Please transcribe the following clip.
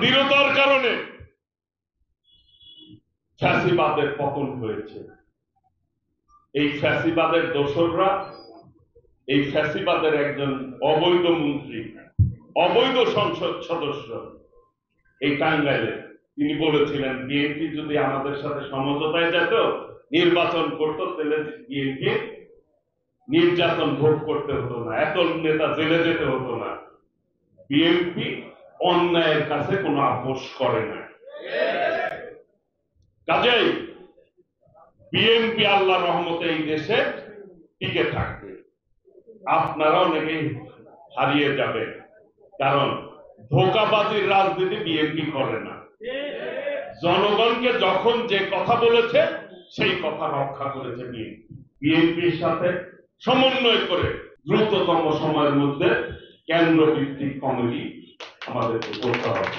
দৃঢ়তার কারণে ফ্যাসিবাদের পতন হয়েছে। এই ফ্যাসিবাদের দোসররা, এই ফ্যাসিবাদের একজন অবৈধ মন্ত্রী, অবৈধ সংসদ সদস্য এই টাঙ্গাইলে, তিনি বলেছিলেন বিএনপি যদি আমাদের সাথে সমঝোতায় যেত, নির্বাচন করতো, তাহলে বিএনপি নির্যাতন ভোগ করতে হতো না, এত নেতা জেলে যেতে হতো না। বিএনপি অন্যায়ের কাছে কোনো আপোষ করে না। কাজেই বিএনপি আল্লাহ রহমতে এই দেশে টিকে থাকবে। আপনারা অনেকেই হারিয়ে যাবেন, কারণ ধোঁকাবাজির রাজনীতি বিএনপি করে না। জনগণকে যখন যে কথা বলেছে সেই কথা রক্ষা করেছে বিএনপি। বিএনপির সাথে সমন্বয় করে দ্রুততম সময়ের মধ্যে কেন্দ্র ভিত্তিক কমিটি আমাদেরকে করতে হবে।